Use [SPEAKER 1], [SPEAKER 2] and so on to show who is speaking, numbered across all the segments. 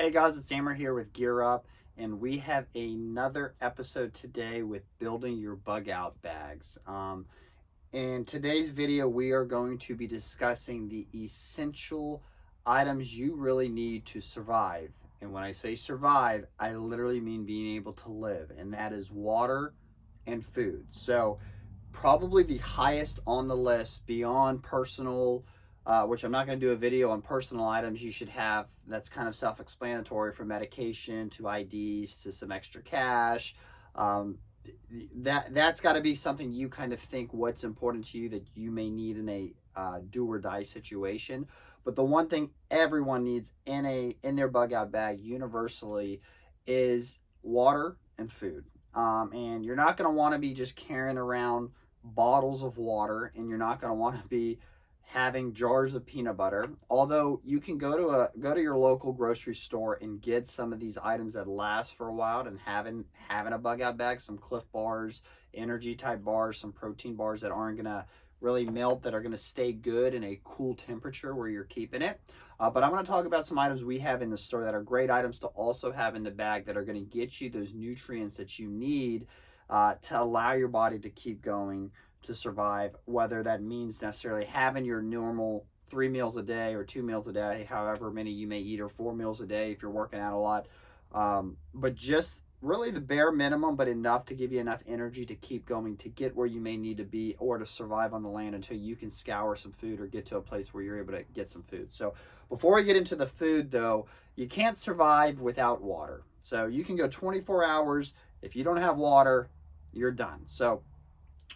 [SPEAKER 1] Hey guys, it's Amber here with Gear Up, and we have another episode today with building your bug out bags. In today's video, we are going to be discussing the essential items you really need to survive. And when I say survive, I literally mean being able to live, and that is water and food. So, probably the highest on the list beyond personal, which I'm not going to do a video on personal items you should have. That's kind of self-explanatory, from medication to IDs to some extra cash. Um, that's got to be something you kind of think what's important to you that you may need in a do or die situation. But the one thing everyone needs in their bug out bag universally is water and food. And you're not going to want to be just carrying around bottles of water, and you're not going to want to be having jars of peanut butter. Although you can go to your local grocery store and get some of these items that last for a while, and having a bug out bag, some Cliff bars, energy type bars, some protein bars that aren't going to really melt, that are going to stay good in a cool temperature where you're keeping it. But I'm going to talk about some items we have in the store that are great items to also have in the bag, that are going to get you those nutrients that you need to allow your body to keep going, to survive, whether that means necessarily having your normal 3 meals a day or 2 meals a day, however many you may eat, or 4 meals a day if you're working out a lot. But just really the bare minimum, but enough to give you enough energy to keep going, to get where you may need to be, or to survive on the land until you can scour some food or get to a place where you're able to get some food. So before I get into the food though, you can't survive without water. So you can go 24 hours. If you don't have water, you're done. So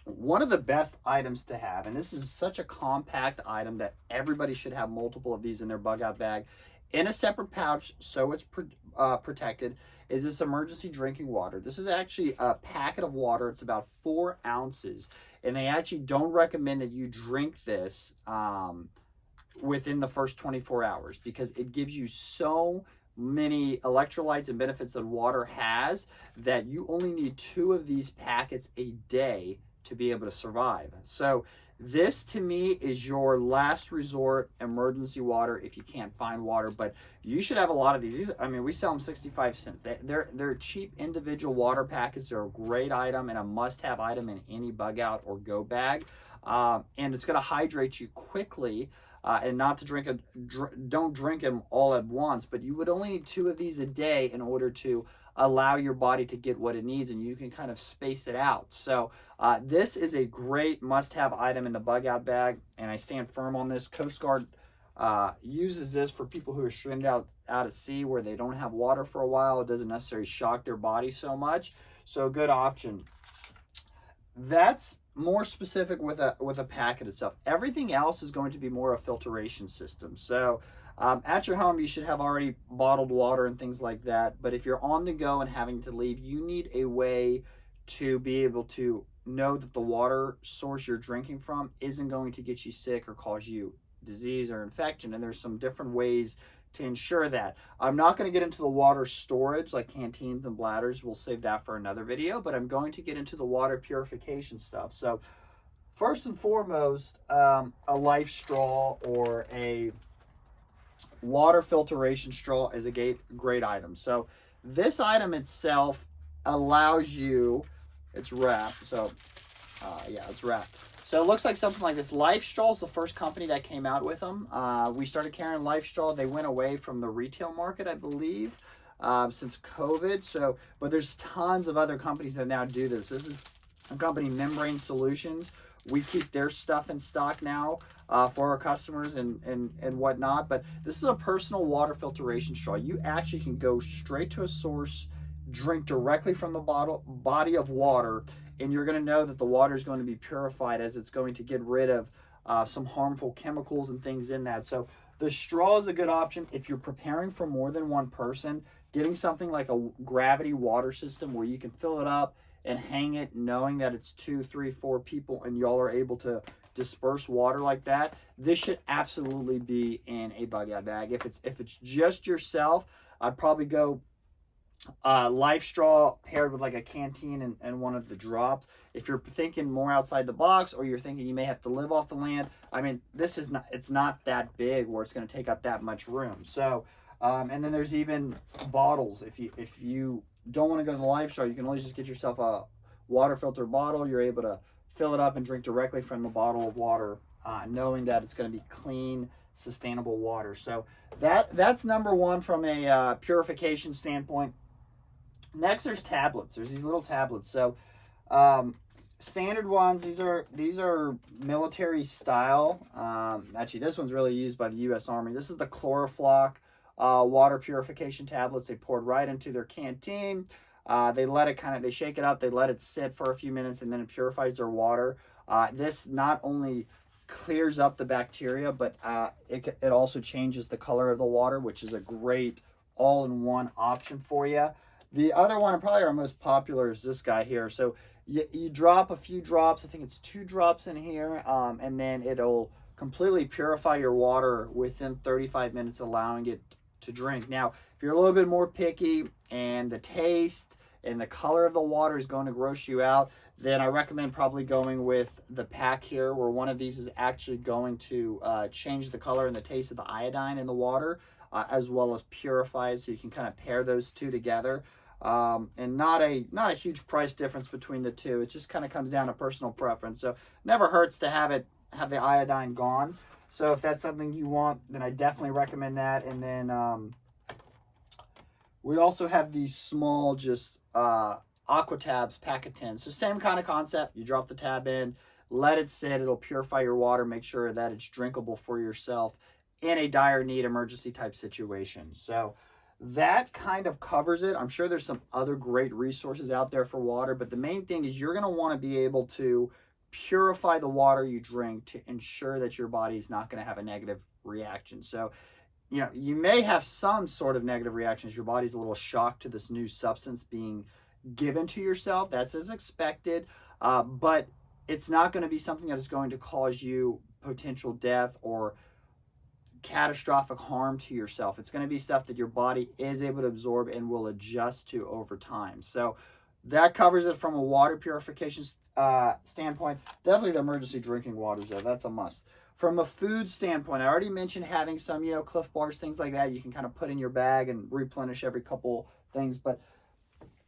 [SPEAKER 1] one of the best items to have, and this is such a compact item that everybody should have multiple of these in their bug out bag in a separate pouch so it's protected, is this emergency drinking water. This is actually a packet of water. It's about 4 ounces, and they actually don't recommend that you drink this within the first 24 hours, because it gives you so many electrolytes and benefits that water has that you only need 2 of these packets a day to be able to survive. So this to me is your last resort emergency water if you can't find water, but you should have a lot of these. I mean, we sell them 65 cents. They're cheap individual water packets. They're a great item and a must-have item in any bug out or go bag. And it's going to hydrate you quickly. And not to don't drink them all at once, but you would only need 2 of these a day in order to allow your body to get what it needs, and you can kind of space it out. So this is a great must-have item in the bug out bag, and I stand firm on this. Coast Guard uses this for people who are stranded out at sea where they don't have water for a while. It doesn't necessarily shock their body so much. So a good option. That's more specific with a packet itself. Everything else is going to be more a filtration system. So at your home, you should have already bottled water and things like that. But if you're on the go and having to leave, you need a way to be able to know that the water source you're drinking from isn't going to get you sick or cause you disease or infection. And there's some different ways to ensure that. I'm not going to get into the water storage like canteens and bladders. We'll save that for another video, but I'm going to get into the water purification stuff. So first and foremost, a life straw or a water filtration straw is a great item. So this item itself allows you, it's wrapped. So yeah, it's wrapped. So it looks like something like this. Life Straw is the first company that came out with them. We started carrying Life Straw. They went away from the retail market, I believe, since COVID. So, but there's tons of other companies that now do this. This is a company, Membrane Solutions. We keep their stuff in stock now for our customers and whatnot. But this is a personal water filtration straw. You actually can go straight to a source, drink directly from the body of water, and you're going to know that the water is going to be purified, as it's going to get rid of some harmful chemicals and things in that. So the straw is a good option if you're preparing for more than one person. Getting something like a gravity water system where you can fill it up and hang it, knowing that it's 2, 3, 4 people and y'all are able to disperse water like that. This should absolutely be in a bug out bag. If it's just yourself, I'd probably go Life Straw paired with like a canteen and one of the drops. If you're thinking more outside the box, or you're thinking you may have to live off the land, I mean, this is not, it's not that big where it's going to take up that much room. So And then there's even bottles. If you don't want to go to the lifestyle, you can always just get yourself a water filter bottle. You're able to fill it up and drink directly from the bottle of water, knowing that it's going to be clean, sustainable water. So that's number one from a purification standpoint. Next, there's tablets. There's these little tablets. So standard ones. These are military style. Actually, this one's really used by the U.S. Army. This is the Chloroflock water purification tablets. They poured right into their canteen. They shake it up, they let it sit for a few minutes, and then it purifies their water. This not only clears up the bacteria, but it also changes the color of the water, which is a great all-in-one option for you. The other one, and probably our most popular, is this guy here. So you drop a few drops, I think it's 2 drops in here, and then it'll completely purify your water within 35 minutes, allowing it to drink. Now, if you're a little bit more picky and the taste and the color of the water is going to gross you out, then I recommend probably going with the pack here, where one of these is actually going to change the color and the taste of the iodine in the water, as well as purify it, so you can kind of pair those two together. And not a huge price difference between the two. It just kind of comes down to personal preference. So never hurts to have the iodine gone. So if that's something you want, then I definitely recommend that. And then we also have these small, just aqua tabs, pack of 10. So same kind of concept. You drop the tab in, let it sit. It'll purify your water, make sure that it's drinkable for yourself in a dire need emergency type situation. So that kind of covers it. I'm sure there's some other great resources out there for water, but the main thing is you're going to want to be able to purify the water you drink to ensure that your body is not going to have a negative reaction. So, you may have some sort of negative reactions. Your body's a little shocked to this new substance being given to yourself. That's as expected, but it's not going to be something that is going to cause you potential death or catastrophic harm to yourself. It's going to be stuff that your body is able to absorb and will adjust to over time. So that covers it from a water purification standpoint. Definitely the emergency drinking waters, though. That's a must. From a food standpoint, I already mentioned having some, Cliff Bars, things like that. You can kind of put in your bag and replenish every couple things. But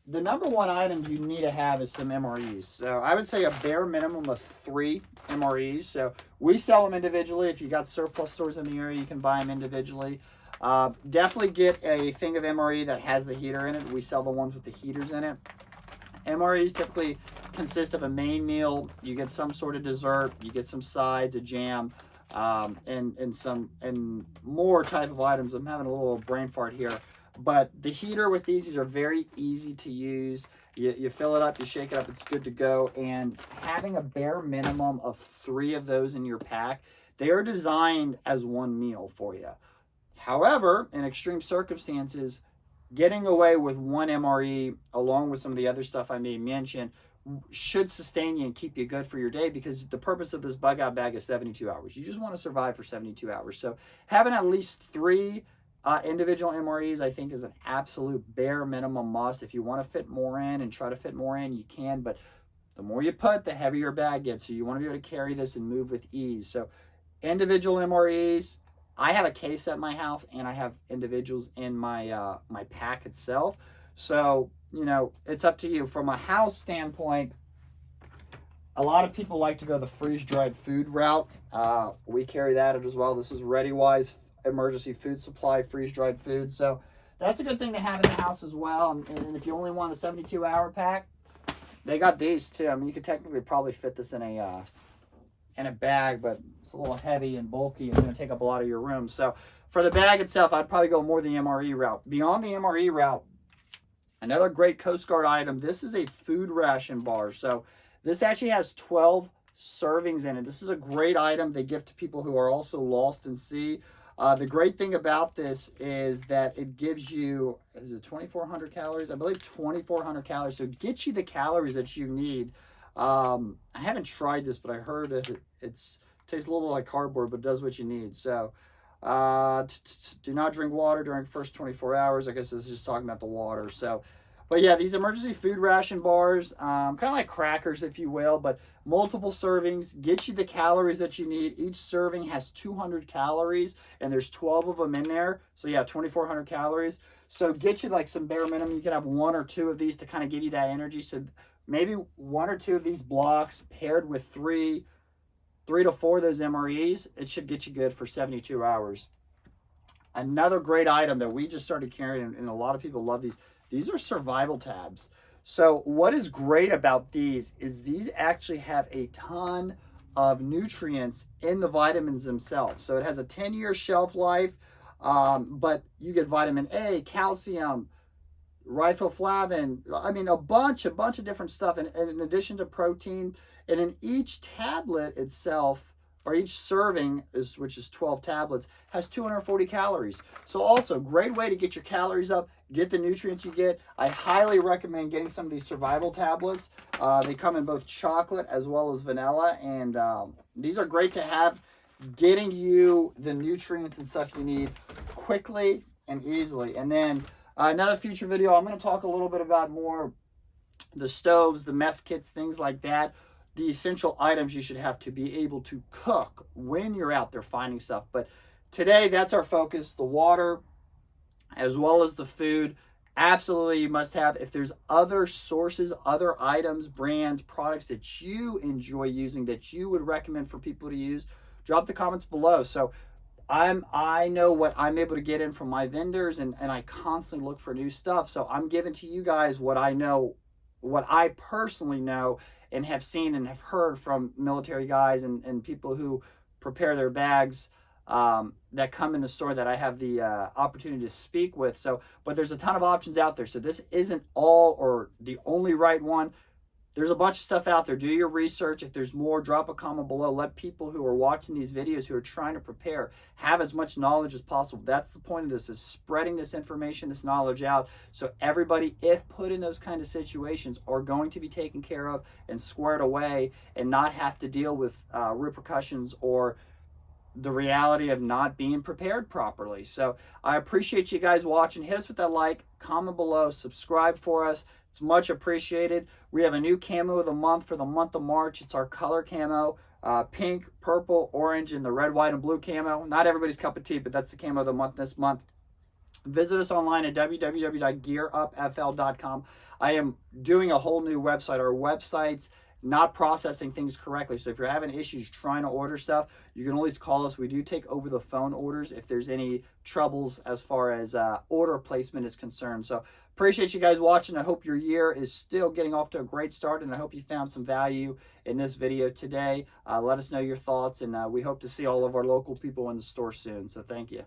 [SPEAKER 1] the number one item you need to have is some MREs. So I would say a bare minimum of 3 MREs. So we sell them individually. If you got surplus stores in the area, you can buy them individually. Definitely get a thing of MRE that has the heater in it. We sell the ones with the heaters in it. MREs typically consist of a main meal. You get some sort of dessert. You get some sides, a jam, and more type of items. I'm having a little brain fart here. But the heater with these are very easy to use. You fill it up, you shake it up, it's good to go. And having a bare minimum of 3 of those in your pack, they are designed as one meal for you. However, in extreme circumstances, getting away with 1 MRE along with some of the other stuff I may mention should sustain you and keep you good for your day, because the purpose of this bug out bag is 72 hours. You just want to survive for 72 hours. So having at least 3 individual MREs, I think, is an absolute bare minimum must. If you want to fit more in and try to fit more in, you can, but the more you put, the heavier your bag gets. So you want to be able to carry this and move with ease. So individual MREs, I have a case at my house, and I have individuals in my my pack itself. So, it's up to you. From a house standpoint, a lot of people like to go the freeze-dried food route. We carry that as well. This is ReadyWise emergency food supply, freeze-dried food. So that's a good thing to have in the house as well. And if you only want a 72-hour pack, they got these too. I mean, you could technically probably fit this in a bag, but it's a little heavy and bulky and it's going to take up a lot of your room. So for the bag itself, I'd probably go more the MRE route. Beyond the MRE route, another great Coast Guard item, this is a food ration bar. So this actually has 12 servings in it. This is a great item they give to people who are also lost in sea. The great thing about this is that it gives you, is it 2,400 calories? I believe 2,400 calories. So it gets you the calories that you need. I haven't tried this, but I heard that it tastes a little bit like cardboard, but it does what you need. So do not drink water during the first 24 hours. I guess this is just talking about the water. So But yeah, these emergency food ration bars, kind of like crackers, if you will, but multiple servings, get you the calories that you need. Each serving has 200 calories, and there's 12 of them in there. So yeah, 2,400 calories. So get you like some bare minimum. You can have 1 or 2 of these to kind of give you that energy. So maybe 1 or 2 of these blocks paired with three to 4 of those MREs, it should get you good for 72 hours. Another great item that we just started carrying, and a lot of people love these are survival tabs. So what is great about these is these actually have a ton of nutrients in the vitamins themselves. So it has a 10-year shelf life, but you get vitamin A, calcium, riboflavin, I mean, a bunch of different stuff, and in addition to protein. And then each tablet itself, or each serving, which is 12 tablets, has 240 calories. So also, great way to get your calories up, get the nutrients you get. I highly recommend getting some of these survival tablets. They come in both chocolate as well as vanilla, and these are great to have, getting you the nutrients and stuff you need quickly and easily. And then another future video, I'm going to talk a little bit about more the stoves, the mess kits, things like that. The essential items you should have to be able to cook when you're out there finding stuff. But today, that's our focus, the water as well as the food. Absolutely, you must have. If there's other sources, other items, brands, products that you enjoy using that you would recommend for people to use, drop the comments below. So I know what I'm able to get in from my vendors, and I constantly look for new stuff. So I'm giving to you guys what I know, what I personally know and have seen and have heard from military guys and people who prepare their bags that come in the store that I have the opportunity to speak with. So, but there's a ton of options out there. So this isn't all or the only right one. There's a bunch of stuff out there. Do your research. If there's more, drop a comment below. Let people who are watching these videos, who are trying to prepare, have as much knowledge as possible. That's the point of this, is spreading this information, this knowledge out, so everybody, if put in those kind of situations, are going to be taken care of and squared away and not have to deal with repercussions or the reality of not being prepared properly. So I appreciate you guys watching. Hit us with that like, comment below, subscribe for us. It's much appreciated. We have a new camo of the month for the month of March. It's our color camo, pink, purple, orange, and the red, white, and blue camo. Not everybody's cup of tea, but that's the camo of the month this month. Visit us online at www.gearupfl.com. I am doing a whole new website. Our website's not processing things correctly. So if you're having issues trying to order stuff, you can always call us. We do take over the phone orders if there's any troubles as far as order placement is concerned. So appreciate you guys watching. I hope your year is still getting off to a great start, and I hope you found some value in this video today. Let us know your thoughts, and we hope to see all of our local people in the store soon. So thank you.